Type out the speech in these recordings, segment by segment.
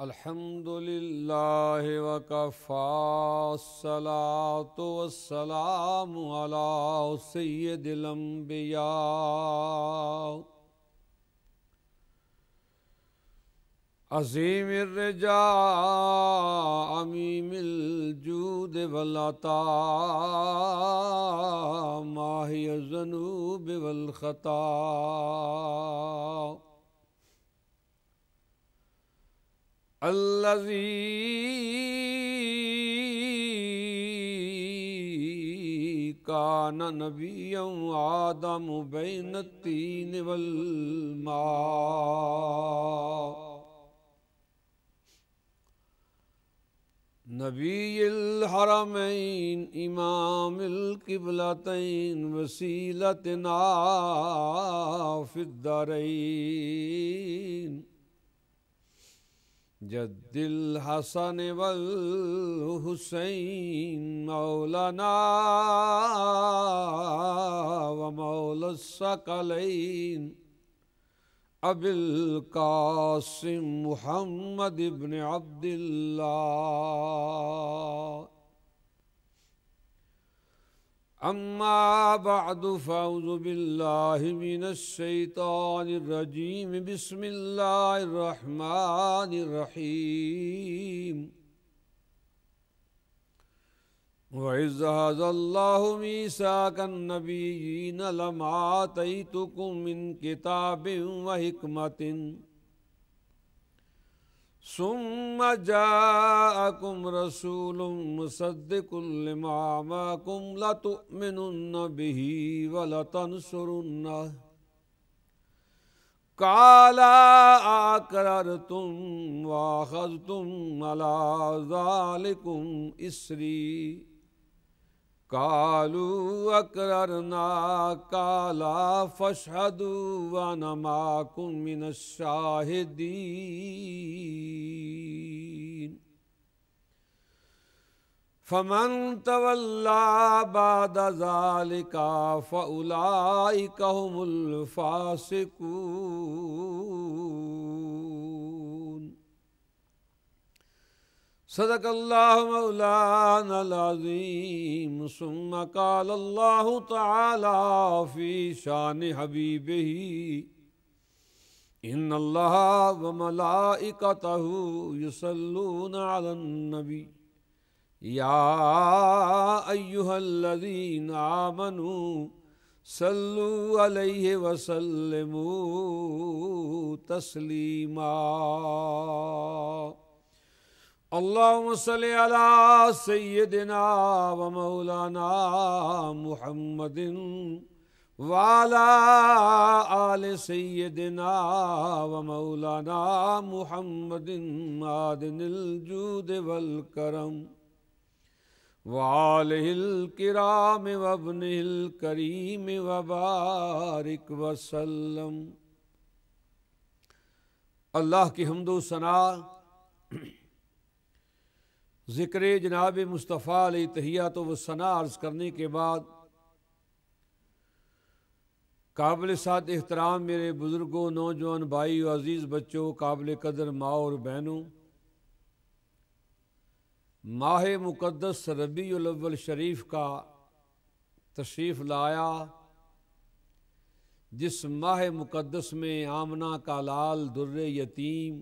الحمد للہ وکفی الصلاۃ والسلام علی سید الانبیاء عظیم الرجاء عمیم الجود والعطاء ماحی الذنوب والخطاء الذی کان نبیا آدم بین الطین والماء نبی الحرمین امام القبلتین وسیلتنا فی الدارین جد الحسن والحسین مولانا ومولا الثقلین ابی القاسم محمد بن عبداللہ اما بعد فاعوذ باللہ من الشیطان الرجیم بسم اللہ الرحمن الرحیم وَإِذْ أَخَذَ اللَّهُ مِيثَاقَ النَّبِيِّينَ لَمَا آتَيْتُكُم مِّن كِتَابٍ وَحِكْمَةٍ ثُمَّ جَاءَكُمْ رَسُولٌ مُّصَدِّقٌ لِّمَا مَعَكُمْ لَتُؤْمِنُنَّ بِهِ وَلَتَنصُرُنَّهُ قَالَ أَأَقْرَرْتُمْ وَأَخَذْتُمْ عَلَىٰ ذَٰلِكُمْ إِصْرِي قالوا اقررنا قال فاشهدوا وانا معكم من الشاهدين فمن تولى بعد ذلك فأولئك هم الفاسقون صدق اللہ مولانا العظیم ثم قال اللہ تعالی فی شان حبیبہ ان اللہ وملائکتہ یصلون علی النبی یا ایہا الذین آمنوا صلوا علیہ وسلموا تسلیما اللہم صلی علی سیدنا و مولانا محمد وعلی آل سیدنا و مولانا محمد معدن الجود والکرم وآلہ الکرام وابنہ الکریم وبارک وسلم۔ اللہ کی حمد و ثنا، ذکر جناب مصطفیٰ علیہ تحیات و ثنا عرض کرنے کے بعد قابل سعادت احترام میرے بزرگوں، نوجوان بھائی و عزیز بچوں، قابل قدر ماں اور بہنوں، ماہ مقدس ربیع الاول شریف کا تشریف لایا، جس ماہ مقدس میں آمنہ کا لال در یتیم،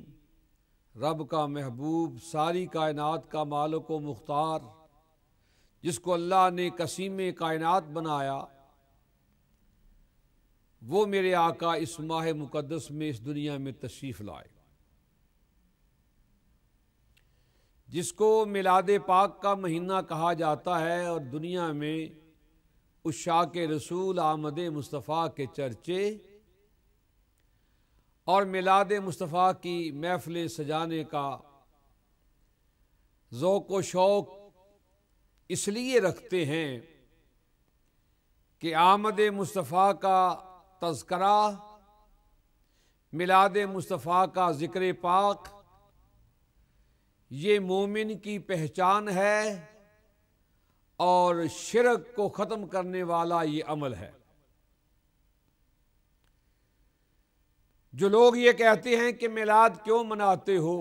رب کا محبوب، ساری کائنات کا مالک و مختار، جس کو اللہ نے قسیم کائنات بنایا، وہ میرے آقا اس ماہ مقدس میں اس دنیا میں تشریف لائے، جس کو میلاد پاک کا مہینہ کہا جاتا ہے، اور دنیا میں عشاق رسول آمد مصطفیٰ کے چرچے اور میلاد مصطفیٰ کی محفلیں سجانے کا ذوق و شوق اس لیے رکھتے ہیں کہ آمد مصطفیٰ کا تذکرہ، میلاد مصطفیٰ کا ذکر پاک، یہ مومن کی پہچان ہے اور شرک کو ختم کرنے والا یہ عمل ہے۔ جو لوگ یہ کہتے ہیں کہ میلاد کیوں مناتے ہو،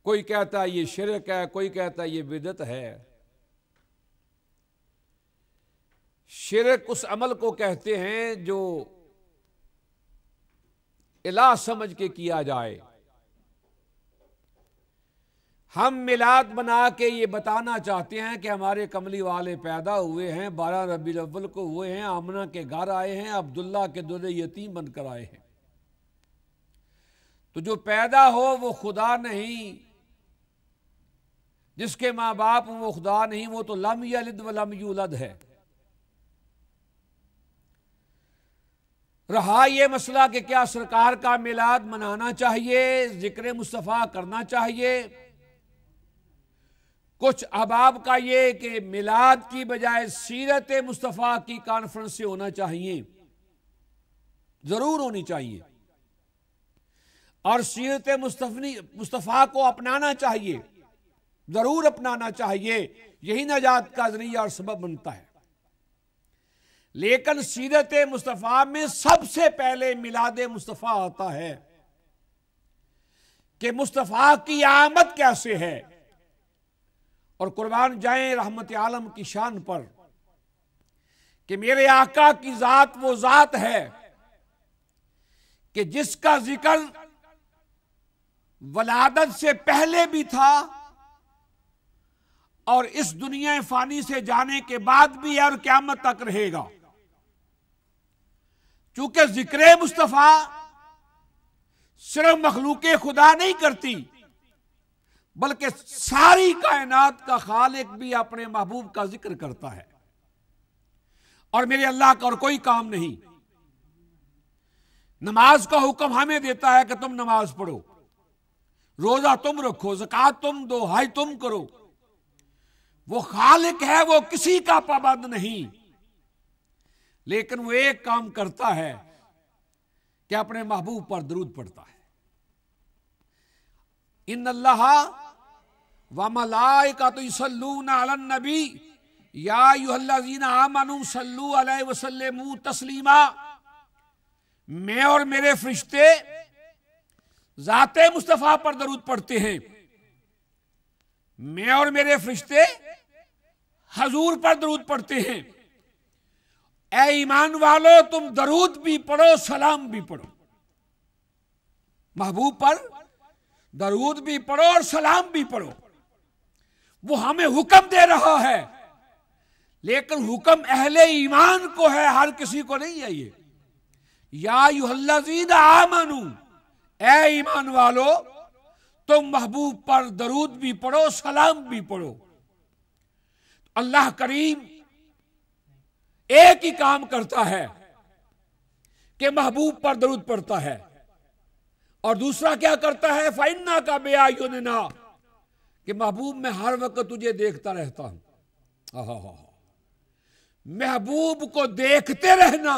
کوئی کہتا ہے یہ شرک ہے، کوئی کہتا ہے یہ بدعت ہے۔ شرک اس عمل کو کہتے ہیں جو الہ سمجھ کے کیا جائے۔ ہم میلاد بنا کے یہ بتانا چاہتے ہیں کہ ہمارے کملی والے پیدا ہوئے ہیں، 12 ربیع الاول کو ہوئے ہیں، آمنہ کے گھر آئے ہیں، عبداللہ کے در یتیم بن کر آئے ہیں۔ تو جو پیدا ہو وہ خدا نہیں، جس کے ماں باپ وہ خدا نہیں، وہ تو لم یلد ولم یولد ہے۔ رہا یہ مسئلہ کہ کیا سرکار کا میلاد منانا چاہیے، ذکر مصطفیٰ کرنا چاہیے، کچھ احباب کا یہ کہ میلاد کی بجائے سیرت مصطفیٰ کی کانفرنس سے ہونا چاہیے، ضرور ہونی چاہیے، اور سیرت مصطفیٰ کو اپنانا چاہیے، ضرور اپنانا چاہیے، یہی نجات کا ذریعہ اور سبب بنتا ہے۔ لیکن سیرت مصطفیٰ میں سب سے پہلے میلاد مصطفیٰ آتا ہے کہ مصطفیٰ کی آمد کیسے ہے، اور قربان جائیں رحمت عالم کی شان پر کہ میرے آقا کی ذات وہ ذات ہے کہ جس کا ذکر ولادت سے پہلے بھی تھا اور اس دنیا فانی سے جانے کے بعد بھی ہے اور قیامت تک رہے گا۔ چونکہ ذکر مصطفیٰ صرف مخلوق خدا نہیں کرتی، بلکہ ساری کائنات کا خالق بھی اپنے محبوب کا ذکر کرتا ہے، اور میرے اللہ کا اور کوئی کام نہیں۔ نماز کا حکم ہمیں دیتا ہے کہ تم نماز پڑھو، روزہ تم رکھو، زکوٰۃ تم دو، حج تم کرو۔ وہ خالق ہے، وہ کسی کا پابند نہیں، لیکن وہ ایک کام کرتا ہے کہ اپنے محبوب پر درود پڑھتا ہے۔ ان اللہ وملائکۃ یصلون علی النبی یا ایھا الذین آمنوا صلوا علیہ وسلموا تسلیما۔ میں اور میرے فرشتے ذات مصطفیٰ پر درود پڑھتے ہیں، میں اور میرے فرشتے حضور پر درود پڑھتے ہیں۔ اے ایمان والو، تم درود بھی پڑھو، سلام بھی پڑھو، محبوب پر درود بھی پڑھو اور سلام بھی پڑھو۔ وہ ہمیں حکم دے رہا ہے، لیکن حکم اہل ایمان کو ہے، ہر کسی کو نہیں ہے۔ یہ یا ایھا الذین آمنوا، اے ایمان والو تم محبوب پر درود بھی پڑھو، سلام بھی پڑھو۔ اللہ کریم ایک ہی کام کرتا ہے کہ محبوب پر درود پڑھتا ہے، اور دوسرا کیا کرتا ہے؟ فَإِنَّكَ بِأَعْيُنِنَا، کہ محبوب میں ہر وقت تجھے دیکھتا رہتا ہوں۔ محبوب کو دیکھتے رہنا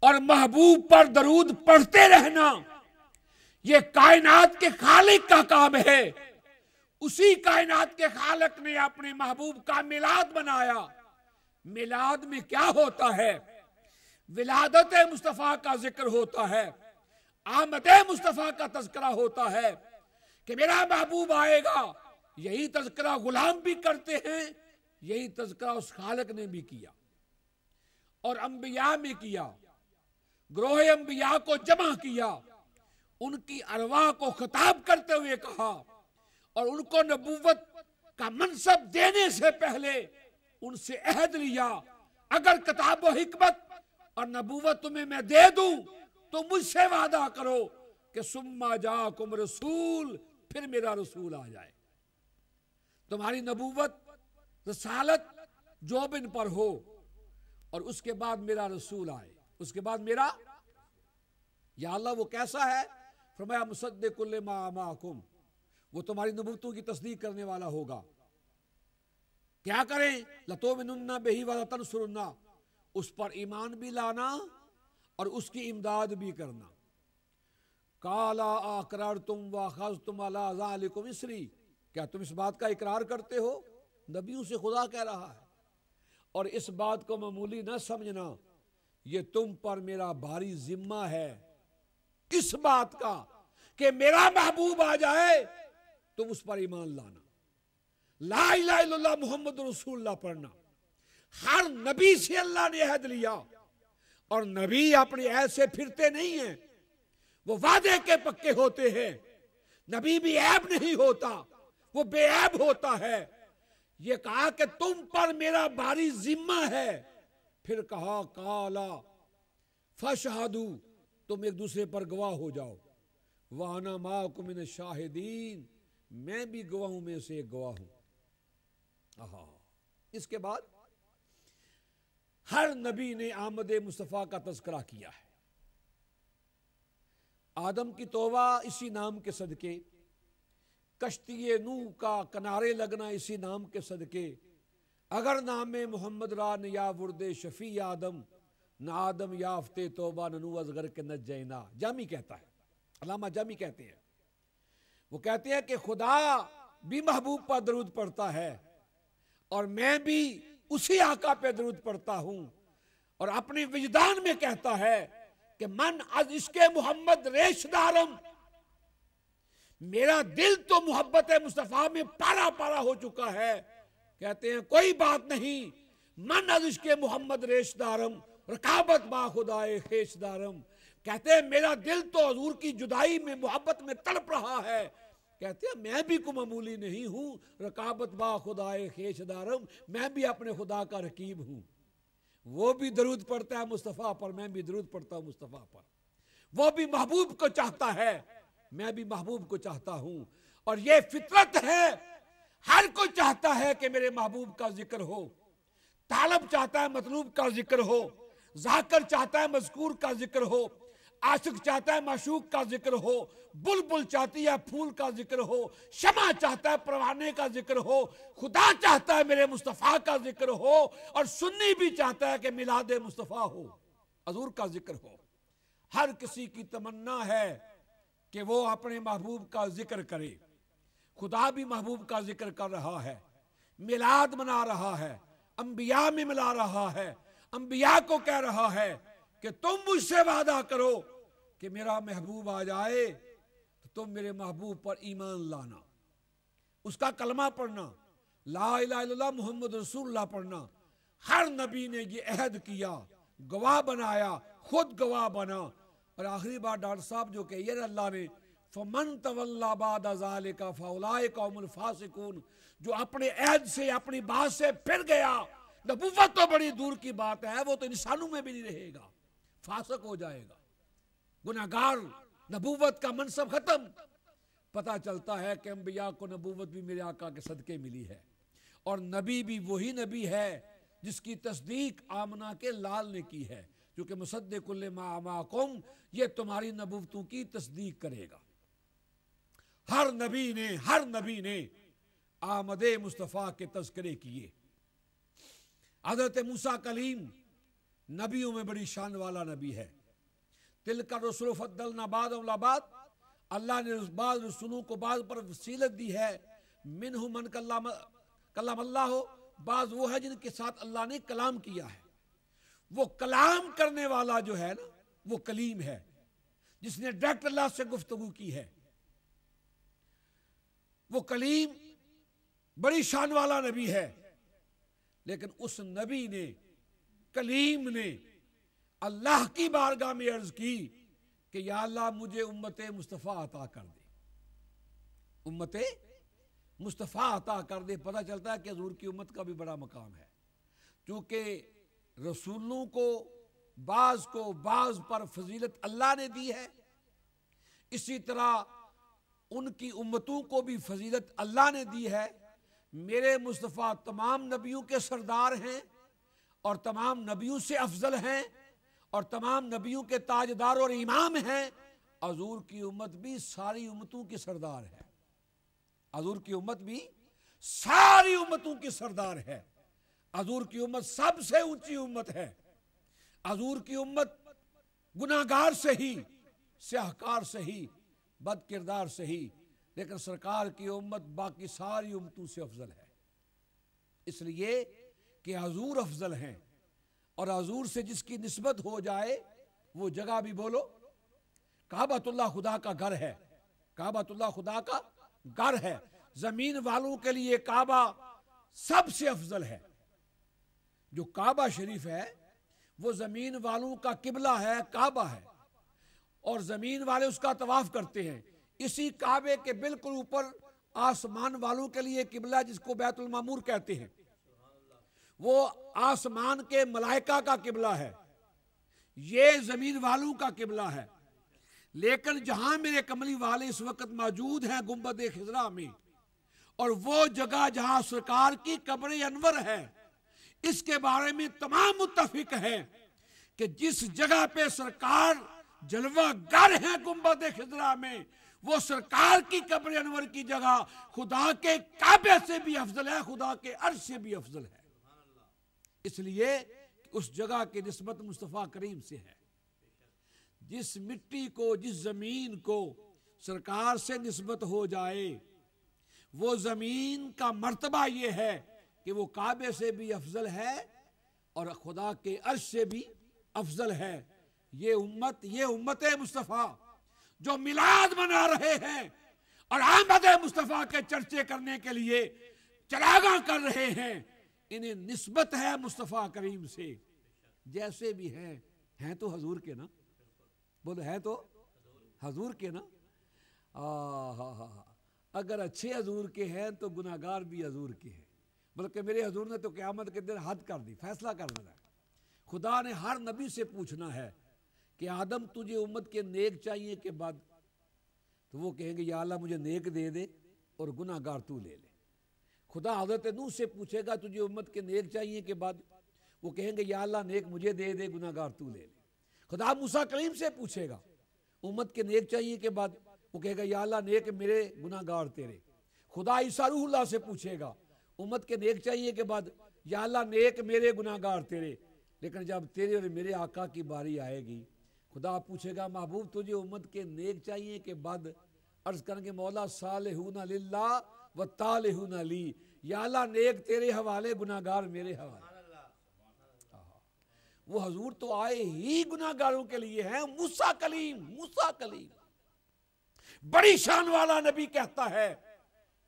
اور محبوب پر درود پڑھتے رہنا، یہ کائنات کے خالق کا کام ہے۔ اسی کائنات کے خالق نے اپنے محبوب کا میلاد بنایا۔ میلاد میں کیا ہوتا ہے؟ ولادت مصطفیٰ کا ذکر ہوتا ہے، آمد مصطفیٰ کا تذکرہ ہوتا ہے کہ میرا محبوب آئے گا۔ یہی تذکرہ غلام بھی کرتے ہیں، یہی تذکرہ اس خالق نے بھی کیا اور انبیاء میں کیا۔ گروہ انبیاء کو جمع کیا، ان کی ارواح کو خطاب کرتے ہوئے کہا، اور ان کو نبوت کا منصب دینے سے پہلے ان سے عہد لیا، اگر کتاب و حکمت اور نبوت تمہیں میں دے دوں تو مجھ سے وعدہ کرو کہ ثم جاءکم رسول، پھر میرا رسول آ جائے، تمہاری نبوت رسالت جو بن پر ہو، اور اس کے بعد میرا رسول آئے، اس کے بعد میرا۔ یا اللہ وہ کیسا ہے؟ فرمایا مصدق لما معکم، وہ تمہاری نبوتوں کی تصدیق کرنے والا ہوگا۔ کیا کریں؟ لَتُؤْمِنُنَّ بِهِ وَلَتَنْصُرُنَّهُ، اس پر ایمان بھی لانا اور اس کی امداد بھی کرنا۔ قَالَ أَقْرَرْتُمْ وَأَخَذْتُمْ عَلَىٰ ذَلِكُمْ إِصْرِي، کیا تم اس بات کا اقرار کرتے ہو؟ نبیوں سے خدا کہہ رہا ہے، اور اس بات کو معمولی نہ سمجھنا، یہ تم پر میرا بھاری ذمہ ہے۔ کس بات کا؟ کہ میرا محبوب آ جائے تم اس پر ایمان لانا، لا الہ الا اللہ محمد رسول اللہ پڑھنا۔ ہر نبی سے اللہ نے عہد لیا، اور نبی اپنی عہد سے پھرتے نہیں ہیں، وہ وعدے کے پکے ہوتے ہیں۔ نبی بھی عیب نہیں ہوتا، وہ بے عیب ہوتا ہے۔ یہ کہا کہ تم پر میرا بھاری ذمہ ہے، پھر کہا قالا فاشہدوا، تم ایک دوسرے پر گواہ ہو جاؤ، وانا معکم من الشاہدین، میں بھی گواہوں میں سے ایک گواہ ہوں۔ اس کے بعد ہر نبی نے آمد مصطفیٰ کا تذکرہ کیا ہے۔ آدم کی توبہ اسی نام کے صدقے، کشتی نوح کا کنارے لگنا اسی نام کے صدقے، اگر نام محمد را نیا ورد شفیع آدم، نہ آدم یافتے توبہ نہ نوح ازغر کے نجینا۔ جامی کہتا ہے، علامہ جامی کہتے ہیں، وہ کہتے ہیں کہ خدا بھی محبوب پر درود پڑھتا ہے، اور میں بھی اسی آقا پہ درود پڑھتا ہوں، اور اپنے وجدان میں کہتا ہے کہ من از عشق محمد ریش دارم، میرا دل تو محبت مصطفیٰ میں پارا پارا ہو چکا ہے۔ کہتے ہیں کوئی بات نہیں، من از عشق محمد ریش دارم رقابت با خدائے خیش دارم، کہتے ہیں میرا دل تو حضور کی جدائی میں محبت میں تڑپ رہا ہے۔ کہتے ہیں میں بھی کوئی معمولی نہیں ہوں، رقابت با خدائے خیش دارم، میں بھی اپنے خدا کا رقیب ہوں۔ وہ بھی درود پڑھتا ہے مصطفیٰ پر، میں بھی درود پڑھتا ہوں مصطفیٰ پر۔ وہ بھی محبوب کو چاہتا ہے، میں بھی محبوب کو چاہتا ہوں، اور یہ فطرت ہے، ہر کوئی چاہتا ہے کہ میرے محبوب کا ذکر ہو۔ طالب چاہتا ہے مطلوب کا ذکر ہو، ذاکر چاہتا ہے مذکور کا ذکر ہو، عاشق چاہتا ہے معشوق کا ذکر ہو، بلبل چاہتی ہے پھول کا ذکر ہو، شمع چاہتا ہے پروانے کا ذکر ہو، خدا چاہتا ہے میرے مصطفیٰ کا ذکر ہو، اور سنی بھی چاہتا ہے کہ میلاد مصطفیٰ ہو، حضور کا ذکر ہو۔ ہر کسی کی تمنا ہے کہ وہ اپنے محبوب کا ذکر کرے۔ خدا بھی محبوب کا ذکر کر رہا ہے، میلاد منا رہا ہے، انبیاء میں ملا رہا ہے، انبیاء کو کہہ رہا ہے کہ تم مجھ سے وعدہ کرو کہ میرا محبوب آ جائے تو تم میرے محبوب پر ایمان لانا، اس کا کلمہ پڑھنا، لا الہ الا اللہ محمد رسول اللہ پڑھنا۔ ہر نبی نے یہ عہد کیا، گواہ بنایا، خود گواہ بنا۔ اور آخری بات ڈاکٹر صاحب جو کہی ہے اللہ نے، فَمَن تَوَلَّى بَعْدَ ذَلِكَ فَأُولَٰئِكَ هُمُ الْفَاسِقُونَ، جو اپنے عہد سے اپنی بات سے پھر گیا، نبوت تو بڑی دور کی بات ہے، وہ تو انسانوں میں بھی نہیں رہے گا، فاسق ہو جائے گا، گناہگار، نبوت کا منصب ختم۔ پتہ چلتا ہے کہ انبیاء کو نبوت بھی میرے آقا کے صدقے ملی ہے، اور نبی بھی وہی نبی ہے جس کی تصدیق آمنہ کے لال نے کی ہے، جو کہ مصدق لما معکم، یہ تمہاری نبوتوں کی تصدیق کرے گا۔ ہر نبی نے آمد مصطفیٰ کے تذکرے کیے۔ حضرت موسیٰ کلیم نبیوں میں بڑی شان والا نبی ہے۔ تلک الرسل فضلنا بعضهم علی بعض، اللہ نے بعض رسولوں کو بعض پر فضیلت دی ہے۔ منہم من کلم اللہ، بعض وہ ہے جن کے ساتھ اللہ نے کلام کیا ہے۔ وہ کلام کرنے والا جو ہے نا، وہ کلیم ہے، جس نے ڈائریکٹ اللہ سے گفتگو کی ہے۔ وہ کلیم بڑی شان والا نبی ہے، لیکن اس نبی نے، کلیم نے اللہ کی بارگاہ میں عرض کی کہ یا اللہ مجھے امت مصطفیٰ عطا کر دے، امت مصطفیٰ عطا کر دے۔ پتہ چلتا ہے کہ حضور کی امت کا بھی بڑا مقام ہے، کیونکہ رسولوں کو بعض پر فضیلت اللہ نے دی ہے، اسی طرح ان کی امتوں کو بھی فضیلت اللہ نے دی ہے۔ میرے مصطفیٰ تمام نبیوں کے سردار ہیں، اور تمام نبیوں سے افضل ہیں، اور تمام نبیوں کے تاجدار اور امام ہیں۔ حضور کی امت بھی ساری امتوں کی سردار ہے، حضور کی امت بھی ساری امتوں کی سردار ہے۔ حضور کی امت سب سے اونچی امت ہے۔ حضور کی امت گناہگار سے ہی، سیاہکار سے ہی، بد کردار سے ہی، لیکن سرکار کی امت باقی ساری امتوں سے افضل ہے، اس لیے کہ حضور افضل ہیں، اور حضور سے جس کی نسبت ہو جائے وہ جگہ بھی بولو۔ کعبۃ اللہ خدا کا گھر ہے، کعبۃ اللہ خدا کا گھر ہے. زمین والوں کے لیے کعبہ سب سے افضل ہے. جو کعبہ شریف ہے وہ زمین والوں کا قبلہ ہے, کعبہ ہے, اور زمین والے اس کا طواف کرتے ہیں. اسی کعبے کے بالکل اوپر آسمان والوں کے لیے قبلہ جس کو بیت المعمور کہتے ہیں, وہ آسمان کے ملائکہ کا قبلہ ہے, یہ زمین والوں کا قبلہ ہے. لیکن جہاں میرے کملی والے اس وقت موجود ہیں گنبد خضرا میں, اور وہ جگہ جہاں سرکار کی قبر انور ہے, اس کے بارے میں تمام متفق ہیں کہ جس جگہ پہ سرکار جلوہ گر ہیں گنبد خضرا میں, وہ سرکار کی قبر انور کی جگہ خدا کے کعبے سے بھی افضل ہے, خدا کے عرش سے بھی افضل ہے. اس لیے اس جگہ کی نسبت مصطفیٰ کریم سے ہے. جس مٹی کو, جس زمین کو سرکار سے نسبت ہو جائے, وہ زمین کا مرتبہ یہ ہے کہ وہ کعبے سے بھی افضل ہے اور خدا کے عرش سے بھی افضل ہے. یہ امت مصطفیٰ جو میلاد منا رہے ہیں اور آمد مصطفیٰ کے چرچے کرنے کے لیے چراغاں کر رہے ہیں, انہیں نسبت ہے مصطفیٰ کریم سے. جیسے بھی ہیں تو حضور کے نا, بولو ہے تو حضور کے نا. اگر اچھے حضور کے ہیں تو گناہگار بھی حضور کے ہیں. بلکہ میرے حضور نے تو قیامت کے دن حد کر دی, فیصلہ کر دیا. خدا نے ہر نبی سے پوچھنا ہے کہ آدم تجھے امت کے نیک چاہیے کے بعد, تو وہ کہیں گے یا اللہ مجھے نیک دے دے اور گناہگار تو لے لے. خدا حضرت نوح سے پوچھے گا تجھے امت کے نیک چاہیے کے بعد, وہ کہیں گے یا اللہ نیک مجھے دے دے گناہگار تو لے لے. خدا موسیٰ کلیم سے پوچھے گا امت کے نیک چاہیے کے بعد, وہ کہے گا یا اللہ نیک میرے گناہگار تیرے. خدا عیسیٰ روح اللہ سے پوچھے گا امت کے نیک چاہیے کے بعد, یا اللہ نیک میرے گناہگار تیرے. لیکن جب تیرے اور میرے آقا کی باری آئے گی, خدا پوچھے گا محبوب تجھے امت کے نیک چاہیے کے بعد, عرض کریں گے مولا صالحون للہ و طالحون لی, یا اللہ نیک تیرے حوالے گناہگار میرے حوالے. وہ حضور تو آئے ہی گناہگاروں کے لیے ہیں. موسیٰ کلیم بڑی شان والا نبی کہتا ہے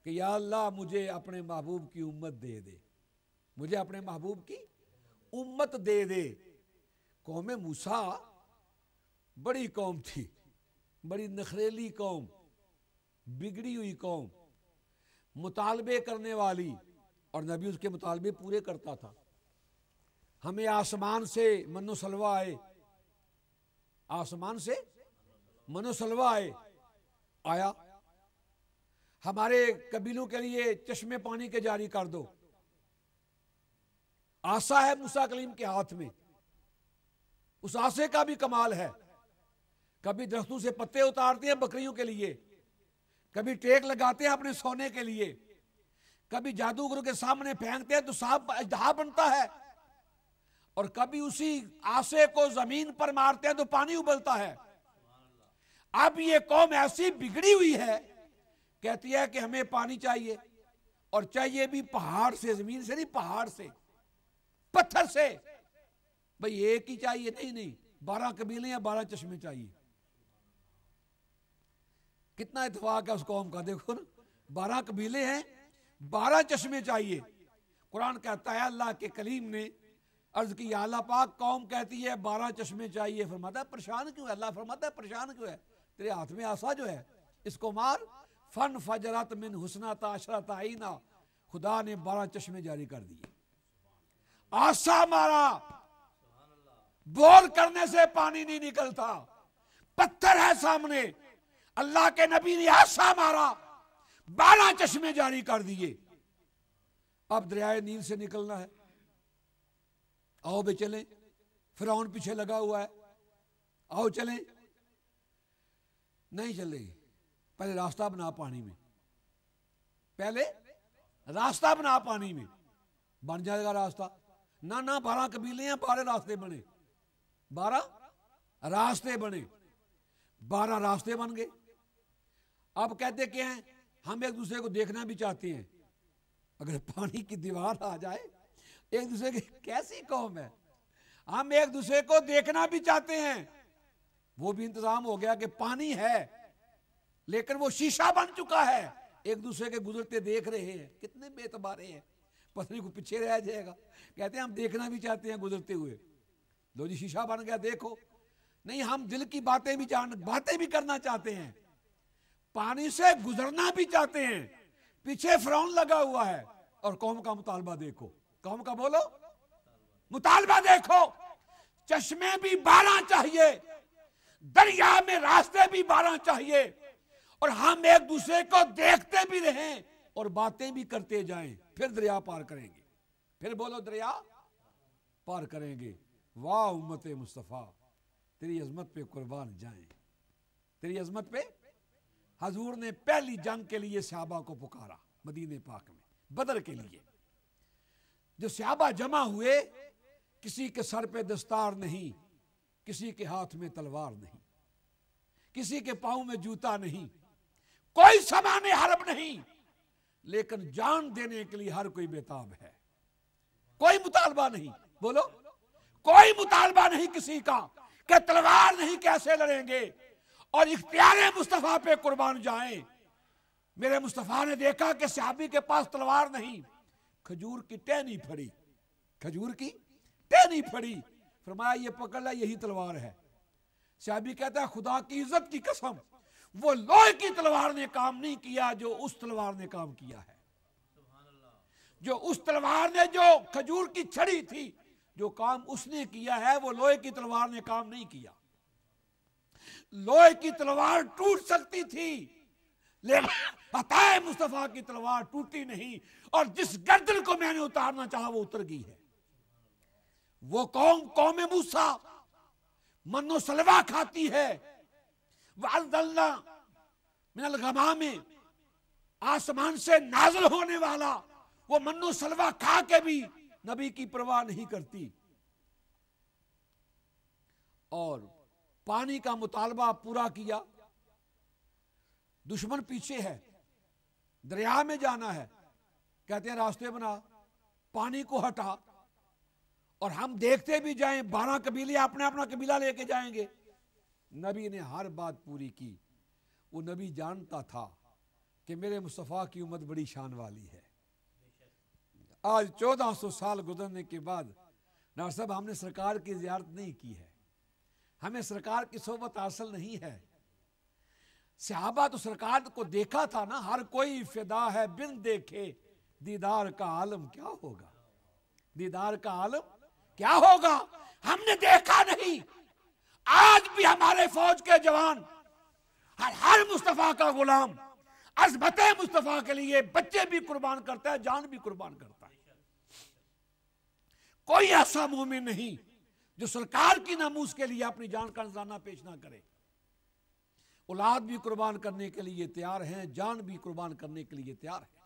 کہ یا اللہ مجھے اپنے محبوب کی امت دے دے, مجھے اپنے محبوب کی امت دے دے. قوم موسیٰ بڑی قوم تھی, بڑی نخریلی قوم, بگڑی ہوئی قوم, مطالبے کرنے والی, اور نبی اس کے مطالبے پورے کرتا تھا. ہمیں آسمان سے من و سلوہ آئے, آسمان سے من و سلوہ آیا, ہمارے قبیلوں کے لیے چشمے پانی کے جاری کر دو. آسا ہے موسیٰ کلیم کے ہاتھ میں, اس آسے کا بھی کمال ہے. کبھی درختوں سے پتے اتارتے ہیں بکریوں کے لیے, کبھی ٹیک لگاتے ہیں اپنے سونے کے لیے, کبھی جادوگروں کے سامنے پھینکتے ہیں تو سانپ اژدہا بنتا ہے, اور کبھی اسی آسے کو زمین پر مارتے ہیں تو پانی ابلتا ہے. اب یہ قوم ایسی بگڑی ہوئی ہے, کہتی ہے کہ ہمیں پانی چاہیے, اور چاہیے بھی پہاڑ سے, زمین سے نہیں, پہاڑ سے, پتھر سے. بھئی ایک ہی چاہیے, نہیں 12 قبیلے یا 12 چشمے چاہیے. کتنا اتفاق ہے اس قوم کا, دیکھو نا, 12 قبیلے ہیں, 12 چشمے چاہیے. قرآن کہتا ہے اللہ کے کلیم نے عرض کی یا اللہ پاک قوم کہتی ہے 12 چشمے چاہیے, فرماتا ہے پریشان کیوں ہے, اللہ فرماتا ہے پریشان کیوں ہے, تیرے ہاتھ میں آسا جو ہے اس کو مار. فن فجرت من حسنۃ عشرۃ عینا, خدا نے 12 چشمے جاری کر دیے. آسا مارا, بول کرنے سے پانی نہیں نکلتا, پتھر ہے سامنے, اللہ کے نبی نے آسا مارا, 12 چشمے جاری کر دیے. اب دریائے نیل سے نکلنا ہے, آؤ بے چلیں, فرعون پیچھے لگا ہوا ہے, آؤ چلیں. نہیں چلے گی, پہلے راستہ بنا پانی میں, پہلے راستہ بنا پانی میں, بن جائے گا راستہ. نہ 12 قبیلے ہیں, 12 راستے بنے, 12 راستے بنے, 12 راستے بن گئے. اب کہتے کیا ہیں, ہم ایک دوسرے کو دیکھنا بھی چاہتے ہیں. اگر پانی کی دیوار آ جائے, ایک دوسرے کی کیسی قوم ہے, ہم ایک دوسرے کو دیکھنا بھی چاہتے ہیں. وہ بھی انتظام ہو گیا کہ پانی ہے لیکن وہ شیشہ بن چکا ہے, ایک دوسرے کے گزرتے دیکھ رہے ہیں، کتنے بے اعتبارے ہیں، پتہ نہیں کوئی پیچھے رہ جائے گا، کہتے ہیں ہم دیکھنا بھی چاہتے ہیں گزرتے ہوئے، لو جی شیشہ بن گیا دیکھو، نہیں ہم دل کی باتیں بھی کرنا چاہتے ہیں، پانی سے گزرنا بھی چاہتے ہیں، پیچھے فرعون لگا ہوا ہے، اور قوم کا مطالبہ دیکھو، قوم کا بولو مطالبہ دیکھو، چشمے بھی 12 چاہیے، دریا میں راستے بھی 12 چاہیے، اور ہم ایک دوسرے کو دیکھتے بھی رہیں اور باتیں بھی کرتے جائیں، پھر دریا پار کریں گے، پھر بولو دریا پار کریں گے۔ واہ امت مصطفیٰ تیری عظمت پہ قربان جائیں، تیری عظمت پہ۔ حضور نے پہلی جنگ کے لیے صحابہ کو پکارا مدینہ پاک میں، بدر کے لیے، جو صحابہ جمع ہوئے، کسی کے سر پہ دستار نہیں، کسی کے ہاتھ میں تلوار نہیں، کسی کے پاؤں میں جوتا نہیں، کوئی سامان حرب نہیں، لیکن جان دینے کے لیے ہر کوئی بےتاب ہے، کوئی مطالبہ نہیں، بولو کوئی مطالبہ نہیں کسی کا کہ تلوار نہیں کیسے لڑیں گے، اور اختیار مصطفیٰ پہ قربان جائیں۔ میرے مصطفیٰ نے دیکھا کہ صحابی کے پاس تلوار نہیں، کھجور کی ٹہنی پھڑی، کھجور کی ٹہنی پھڑی، فرمایا یہ پکڑ لے یہی تلوار ہے۔ صحابی کہتا ہے خدا کی عزت کی قسم، وہ لوہے کی تلوار نے کام نہیں کیا جو اس تلوار نے کام کیا ہے، جو اس تلوار نے، جو کھجور کی چھڑی تھی، جو کام اس نے کیا ہے وہ لوہے کی تلوار نے کام نہیں کیا۔ لوہے کی تلوار ٹوٹ سکتی تھی لیکن عطا مصطفیٰ کی تلوار ٹوٹی نہیں، اور جس گردن کو میں نے اتارنا چاہا وہ اتر گئی ہے۔ وہ قوم موسیٰ من و سلوہ کھاتی ہے، وَأَنزَلْنَا مِنَ الْغَمَامِ، آسمان سے نازل ہونے والا وہ من و سلوہ کھا کے بھی نبی کی پرواہ نہیں کرتی، اور پانی کا مطالبہ پورا کیا۔ دشمن پیچھے ہے، دریا میں جانا ہے، کہتے ہیں راستے بنا، پانی کو ہٹا، اور ہم دیکھتے بھی جائیں، 12 قبیلے اپنا اپنا قبیلہ لے کے جائیں گے۔ نبی نے ہر بات پوری کی۔ وہ نبی جانتا تھا کہ میرے مصطفیٰ کی امت بڑی شان والی ہے۔ آج 1400 سال گزرنے کے بعد ڈاکٹر صاحب ہم نے سرکار کی زیارت نہیں کی ہے، ہمیں سرکار کی صحبت حاصل نہیں ہے۔ صحابہ تو سرکار کو دیکھا تھا نا، ہر کوئی فدا ہے بن دیکھے، دیدار کا عالم کیا ہوگا، دیدار کا عالم کیا ہوگا، ہم نے دیکھا نہیں۔ آج بھی ہمارے فوج کے جوان، ہر مصطفیٰ کا غلام عظمت مصطفیٰ کے لیے بچے بھی قربان کرتا ہے، جان بھی قربان کرتا ہے۔ کوئی ایسا مومن نہیں جو سرکار کی ناموس کے لیے اپنی جان کا نذرانہ پیش نہ کرے۔ اولاد بھی قربان کرنے کے لیے تیار ہیں، جان بھی قربان کرنے کے لیے تیار ہے۔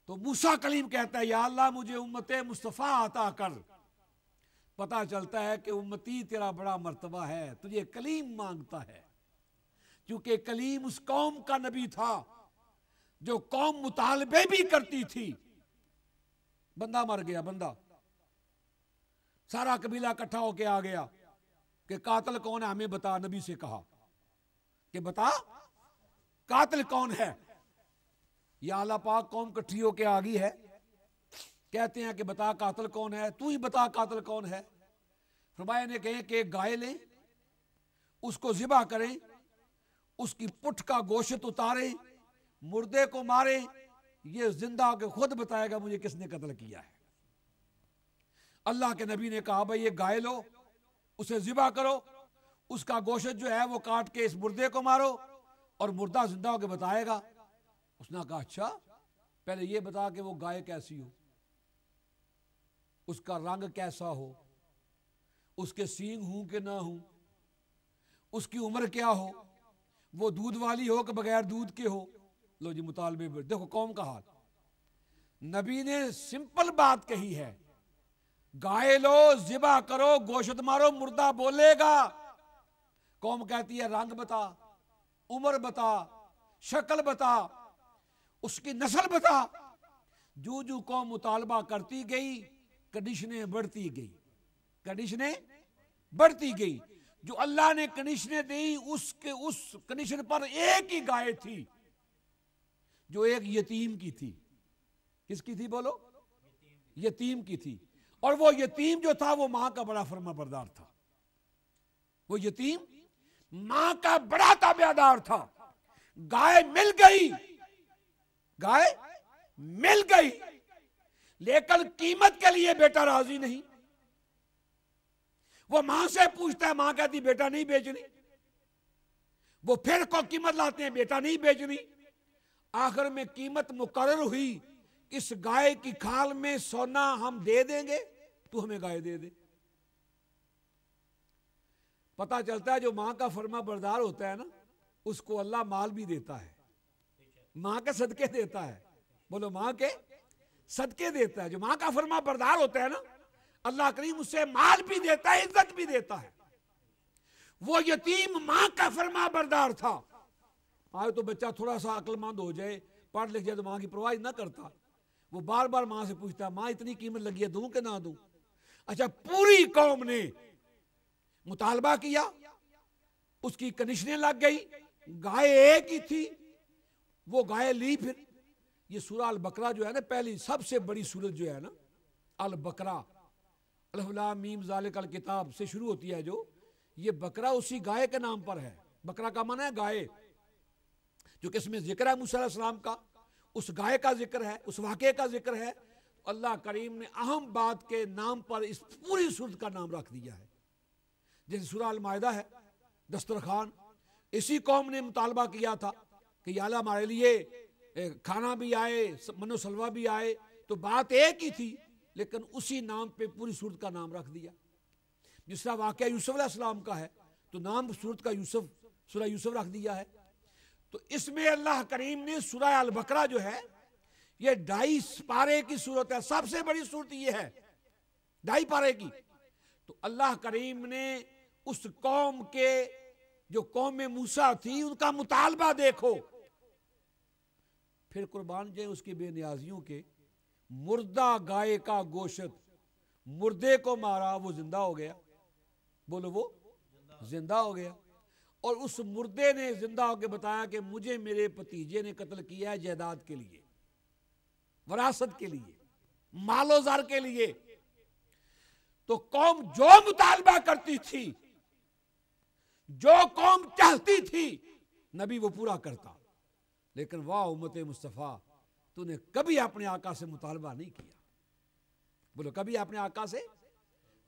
تو موسیٰ کلیم کہتا ہے یا اللہ مجھے امت مصطفیٰ عطا کر۔ پتہ چلتا ہے کہ امتی تیرا بڑا مرتبہ ہے، تجھے کلیم مانگتا ہے، کیونکہ کلیم اس قوم کا نبی تھا جو قوم مطالبے بھی کرتی تھی۔ بندہ مر گیا، بندہ، سارا قبیلہ اکٹھا ہو کے آ گیا کہ قاتل کون ہے ہمیں بتا۔ نبی سے کہا کہ بتا قاتل کون ہے۔ یا اللہ پاک قوم اکٹھی ہو کے آ گئی ہے، کہتے ہیں کہ بتا قاتل کون ہے، تو ہی بتا قاتل کون ہے۔ فرمایا نے کہیں کہ ایک گائے لیں، اس کو ذبح کریں، اس کی پٹھ کا گوشت اتاریں، مردے کو ماریں، یہ زندہ ہو کے خود بتائے گا مجھے کس نے قتل کیا ہے۔ اللہ کے نبی نے کہا بھائی یہ گائے لو، اسے ذبح کرو، اس کا گوشت جو ہے وہ کاٹ کے اس مردے کو مارو، اور مردہ زندہ ہو کے بتائے گا۔ اس نے کہا اچھا پہلے یہ بتا کہ وہ گائے کیسی ہو، اس کا رنگ کیسا ہو، اس کے سینگ ہوں کہ نہ ہوں، اس کی عمر کیا ہو، وہ دودھ والی ہو کہ بغیر دودھ کے ہو۔ لو جی مطالبے پر دیکھو قوم کا حال۔ نبی نے سمپل بات کہی ہے، گائے لو، ذبح کرو، گوشت مارو، مردہ بولے گا۔ قوم کہتی ہے رنگ بتا، عمر بتا، شکل بتا، اس کی نسل بتا۔ جو جو قوم مطالبہ کرتی گئی کنڈیشنیں بڑھتی گئی، کنڈیشنیں بڑھتی گئی۔ جو اللہ نے کنڈیشنیں دی اس کنڈیشن پر ایک ہی گائے تھی، جو ایک یتیم کی تھی. کس کی تھی بولو؟ یتیم کی تھی. اور وہ یتیم جو تھا وہ ماں کا بڑا فرما بردار تھا. وہ یتیم ماں کا بڑا تابعدار تھا. گائے مل گئی، گائے مل گئی، لیکن قیمت کے لیے بیٹا راضی نہیں. وہ ماں سے پوچھتا ہے، ماں کہتی بیٹا نہیں بیچنی. وہ پھر کو قیمت لاتے ہیں، بیٹا نہیں بیچنی. آخر میں قیمت مقرر ہوئی، اس گائے کی کھال میں سونا ہم دے دیں گے، تو ہمیں گائے دے دے. پتہ چلتا ہے جو ماں کا فرما بردار ہوتا ہے نا، اس کو اللہ مال بھی دیتا ہے، ماں کے صدقے دیتا ہے. بولو ماں کے صدقے دیتا ہے. جو ماں کا فرما بردار ہوتا ہے نا، اللہ کریم اسے مال بھی دیتا ہے، عزت بھی دیتا ہے. وہ یتیم ماں کا فرما بردار تھا. آج تو بچہ تھوڑا سا عقل مند ہو جائے، پڑھ لکھ جائے تو ماں کی پرواہ نہ کرتا. وہ بار بار ماں سے پوچھتا ہے، ماں اتنی قیمت لگی ہے، دوں کہ نہ دوں. اچھا، پوری قوم نے مطالبہ کیا، اس کی کنڈیشنیں لگ گئی. گائے ایک ہی تھی، وہ گائے لی. پھر یہ سورہ البقرہ جو ہے نا، پہلی سب سے بڑی سورت جو ہے نا البقرہ، الف لام میم ذالک الکتاب سے شروع ہوتی ہے. جو یہ بقرہ اسی گائے کے نام پر ہے. بقرہ کا معنی ہے گائے. جو کہ اس میں ذکر ہے موسیٰ علیہ السلام کا، اس گائے کا ذکر ہے، اس واقعے کا ذکر ہے. اللہ کریم نے اہم بات کے نام پر اس پوری سورت کا نام رکھ دیا ہے. جیسے سورہ المائدہ ہے، دسترخوان. اسی قوم نے مطالبہ کیا تھا کہ یا اللہ ہمارے لیے کھانا بھی آئے، من و سلوہ بھی آئے. تو بات ایک ہی تھی، لیکن اسی نام پہ پوری سورت کا نام رکھ دیا. جس طرح واقعہ یوسف علیہ السلام کا ہے تو نام سورت کا یوسف، سورہ یوسف رکھ دیا ہے. تو اس میں اللہ کریم نے سورہ البقرہ جو ہے یہ 2.5 پارے کی سورت ہے. سب سے بڑی سورت یہ ہے 2.5 پارے کی. تو اللہ کریم نے اس قوم کے، جو قوم موسیٰ تھی، ان کا مطالبہ دیکھو. پھر قربان جائیں اس کی بے نیازیوں کے. مردہ گائے کا گوشت، مردے کو مارا وہ زندہ ہو گیا. بولو وہ زندہ ہو گیا. اور اس مردے نے زندہ ہو کے بتایا کہ مجھے میرے بھتیجے نے قتل کیا ہے جائیداد کے لیے، وراثت کے لیے، مال و زر کے لیے. تو قوم جو مطالبہ کرتی تھی، جو قوم چاہتی تھی، نبی وہ پورا کرتا. لیکن واہ امت مصطفیٰ، تو نے کبھی اپنے آقا سے مطالبہ نہیں کیا. بولو کبھی اپنے آقا سے.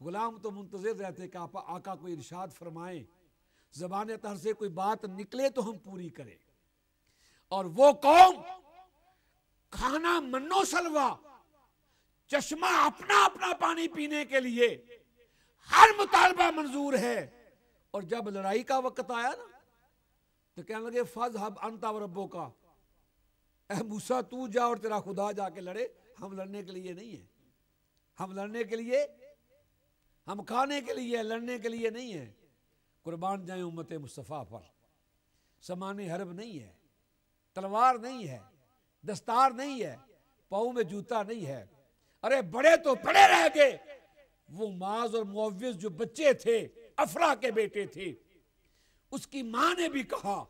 غلام تو منتظر رہتے کہ آقا کوئی ارشاد فرمائیں، زبان طرح سے کوئی بات نکلے تو ہم پوری کریں. اور وہ قوم کھانا منو سلوا، چشمہ اپنا اپنا پانی پینے کے لیے ہر مطالبہ منظور ہے. اور جب لڑائی کا وقت آیا نا تو کہنے لگے فَاذْهَبْ أَنْتَ وَرَبُّكَ، اے موسیٰ تو جا اور تیرا خدا جا کے لڑے. ہم لڑنے کے لیے نہیں ہیں، ہم لڑنے کے لیے، ہم کھانے کے لیے، لڑنے کے لیے نہیں ہیں. قربان جائیں امت مصطفیٰ پر. سامان حرب نہیں ہے، تلوار نہیں ہے، دستار نہیں ہے، پاؤں میں جوتا نہیں ہے. ارے بڑے تو بڑے رہ گئے. وہ معاذ اور معوذ جو بچے تھے، افرا کے بیٹے تھے، اس کی ماں نے بھی کہا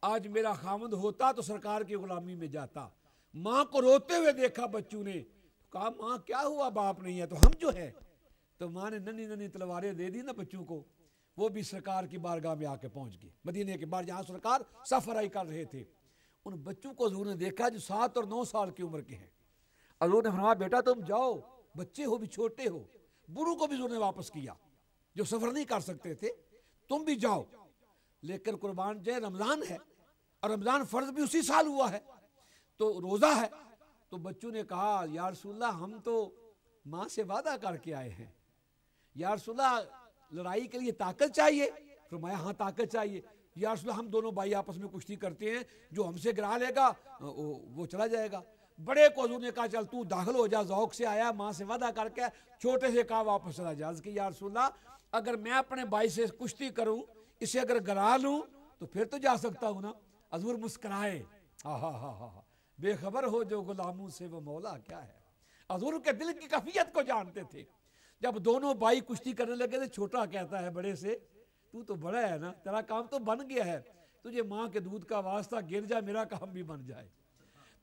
آج میرا خامند ہوتا تو سرکار کی غلامی میں جاتا. ماں کو روتے ہوئے دیکھا بچوں نے، کہا ماں کیا ہوا، باپ نہیں ہے تو ہم جو ہے. تو ماں نے ننھی ننھی تلواریں دے دی نا بچوں کو. وہ بھی سرکار کی بارگاہ میں آ کے پہنچ گئے، مدینے کے بعد جہاں سرکار سفرائی کر رہے تھے. ان بچوں کو حضور نے دیکھا جو 7 اور 9 سال کی عمر کے ہیں. حضور نے فرمایا بیٹا تم جاؤ، بچے ہو بھی چھوٹے ہو. بوڑھوں کو بھی حضور نے واپس کیا جو سفر نہیں کر سکتے تھے، تم بھی جاؤ. لیکن قربان جائے رمضان ہے، اور رمضان فرض بھی اسی سال ہوا ہے، تو روزہ ہے. تو بچوں نے کہا یا رسول اللہ ہم تو ماں سے وعدہ کر کے آئے ہیں، یا رسول اللہ لڑائی کے لیے طاقت چاہیے. فرمایا ہاں طاقت چاہیے. یا رسول اللہ ہم دونوں بھائی آپس میں کشتی کرتے ہیں، جو ہم سے گرا لے گا وہ چلا جائے گا. بڑے کو حضور نے کہا چل تو داخل ہو جا، ذوق سے آیا، ماں سے وعدہ کر کے. چھوٹے سے کہا واپس چلا جا. کہ یا رسول اللہ اگر میں اپنے بھائی سے کشتی کروں، اسے اگر گرا لوں تو پھر تو جا سکتا ہوں نا. حضور مسکرائے، بے خبر ہو جو غلاموں سے وہ مولا کیا ہے. حضور کے دل کی کیفیت کو جانتے تھے. جب دونوں بھائی کشتی کرنے لگے تھے، چھوٹا کہتا ہے بڑے سے تو بڑا ہے نا، تیرا کام تو بن گیا ہے، تجھے ماں کے دودھ کا واسطہ گر جا، میرا کام بھی بن جائے.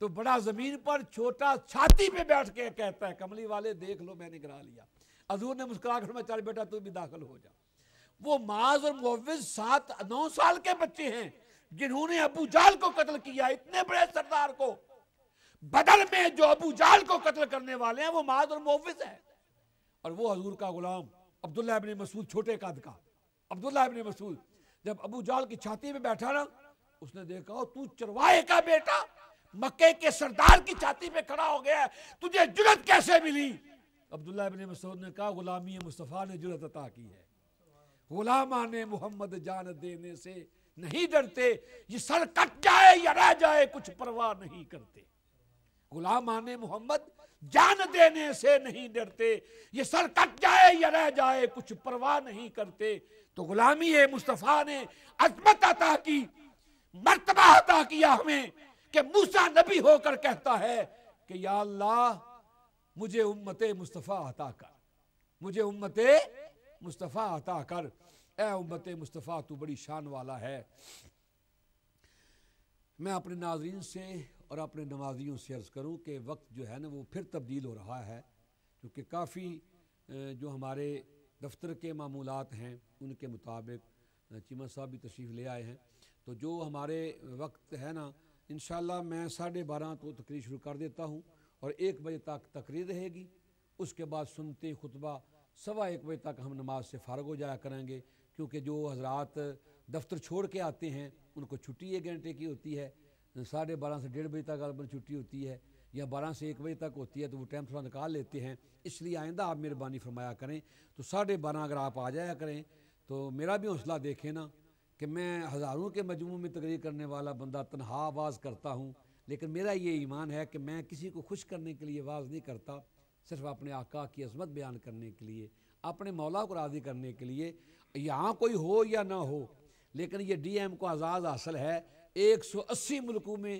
تو بڑا زمین پر، چھوٹا چھاتی پہ بیٹھ کے کہتا ہے کملی والے دیکھ لو میں نے گرا لیا۔ حضور نے مسکرا کر فرمایا چل بیٹا تو بھی داخل ہو جا۔ وہ معاذ اور معوذ 7-9 سال کے بچے ہیں جنہوں نے ابو جہل کو قتل کیا، اتنے بڑے سردار کو۔ بدر میں جو ابو جہل کو قتل کرنے والے ہیں وہ معاذ اور معوذ ہے، اور وہ حضور کا غلام عبداللہ ابن مسعود، چھوٹے قد کا عبداللہ ابن مسعود، جب ابو جہل کی چھاتی پہ بیٹھا نا، اس نے دیکھا تو چرواہے کا بیٹا مکے کے سردار کی چھاتی پہ کھڑا ہو گیا ہے، تجھے جرأت کیسے ملی؟ عبداللہ ابن مسعود نے کہا غلامی مصطفیٰ نے جرأت عطا کی ہے، غلامان محمد جان دینے سے نہیں ڈرتے، یہ سر کٹ جائے یا رہ جائے کچھ پرواہ نہیں کرتے۔ غلامان محمد جان دینے سے نہیں ڈرتے، یہ سر کٹ جائے یا رہ جائے کچھ پرواہ نہیں کرتے۔ تو غلامی مصطفیٰ نے عظمت عطا کی، مرتبہ عطا کیا ہمیں، کہ موسیٰ نبی ہو کر کہتا ہے کہ یا اللہ مجھے امت مصطفیٰ عطا کر، مجھے امت مصطفیٰ عطا کر، اے امت مصطفیٰ تو بڑی شان والا ہے۔ میں اپنے ناظرین سے اور اپنے نمازیوں سے عرض کروں کہ وقت جو ہے نا وہ پھر تبدیل ہو رہا ہے، کیونکہ کافی جو ہمارے دفتر کے معمولات ہیں ان کے مطابق چیمہ صاحب بھی تشریف لے آئے ہیں، تو جو ہمارے وقت ہے نا انشاءاللہ میں 12:30 تو تقریر شروع کر دیتا ہوں، اور 1 بجے تک تقریر رہے گی، اس کے بعد سنتے خطبہ 1:15 بجے تک ہم نماز سے فارغ ہو جایا کریں گے، کیونکہ جو حضرات دفتر چھوڑ کے آتے ہیں ان کو چھٹی 1 گھنٹے کی ہوتی ہے، 12:30 سے 1:30 بجے تک غالباً چھٹی ہوتی ہے، یا 12 سے 1 بجے تک ہوتی ہے، تو وہ ٹائم تھوڑا نکال لیتے ہیں، اس لیے آئندہ آپ مہربانی فرمایا کریں، تو 12:30 اگر آپ آ جایا کریں تو میرا بھی حوصلہ دیکھیں نا کہ میں ہزاروں کے مجموع میں تقریر کرنے والا بندہ تنہا آواز کرتا ہوں، لیکن میرا یہ ایمان ہے کہ میں کسی کو خوش کرنے کے لیے آواز نہیں کرتا، صرف اپنے آقا کی عظمت بیان کرنے کے لیے، اپنے مولا کو راضی کرنے کے لیے، یہاں کوئی ہو یا نہ ہو، لیکن یہ ڈی ایم کو اعزاز حاصل ہے، 180 ملکوں میں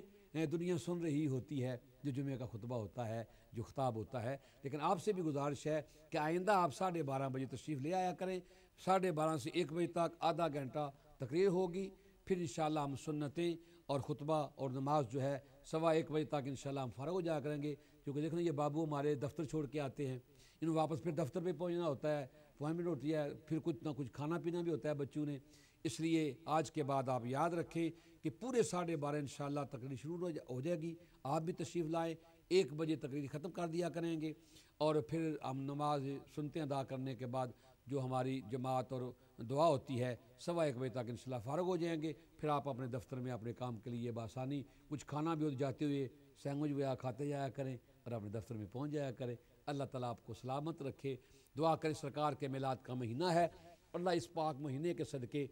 دنیا سن رہی ہوتی ہے جو جمعے کا خطبہ ہوتا ہے، جو خطاب ہوتا ہے، لیکن آپ سے بھی گزارش ہے کہ آئندہ آپ 12:30 بجے تشریف لے آیا کریں، 12:30 سے 1 بجے تک آدھا گھنٹہ تقریر ہوگی، پھر انشاءاللہ ہم سنتیں اور خطبہ اور نماز جو ہے 1:15 بجے تک انشاءاللہ ہم فارغ ہو جایا کریں گے، کیونکہ دیکھنا یہ بابو ہمارے دفتر چھوڑ کے آتے ہیں، انہوں واپس پھر دفتر پہ پہنچنا ہوتا ہے، اپوائنٹمنٹ ہوتی ہے، پھر کچھ نہ کچھ کھانا پینا بھی ہوتا ہے بچوں نے، اس لیے آج کے بعد آپ یاد رکھیں کہ پورے 12:30 انشاءاللہ تقریر شروع ہو جائے گی، آپ بھی تشریف لائیں، 1 بجے تقریر ختم کر دیا کریں گے، اور پھر ہم نماز سنتے ادا کرنے کے بعد جو ہماری جماعت اور دعا ہوتی ہے 1:15 بجے تک انشاءاللہ فارغ ہو جائیں گے، پھر آپ اپنے دفتر میں اپنے کام کے لیے بآسانی کچھ کھانا بھی ہو جاتے ہوئے سینڈوچ وغیرہ کھاتے جایا کریں اور اپنے دفتر میں پہنچ جایا کریں۔ اللہ تعالیٰ آپ کو سلامت رکھے، دعا کریں سرکار کے میلاد کا مہینہ ہے، اللہ اس پاک مہینے کے صدقے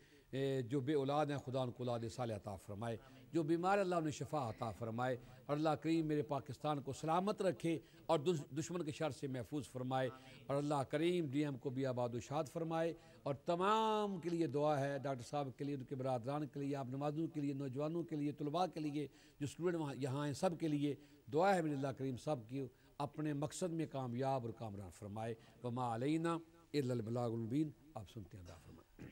جو بے اولاد ہیں خدا ان کو اولاد صالح عطا فرمائے، جو بیمار اللہ انہیں شفا عطا فرمائے، اور اللہ کریم میرے پاکستان کو سلامت رکھے اور دشمن کے شر سے محفوظ فرمائے، اور اللہ کریم ڈی ایم کو بھی آباد و شاد فرمائے، اور تمام کے لیے دعا ہے، ڈاکٹر صاحب کے لیے، ان کے برادران کے لیے، آپ نمازوں کے لیے، نوجوانوں کے لیے، طلباء کے لیے، جو اسٹوڈنٹ یہاں ہیں سب کے لیے دعا ہے، میرے اللہ کریم سب کی اپنے مقصد میں کامیاب اور کامران فرمائے۔ وما علینا الا البلاغ المبین۔ آپ سنتے ہیں، ادا فرمائے۔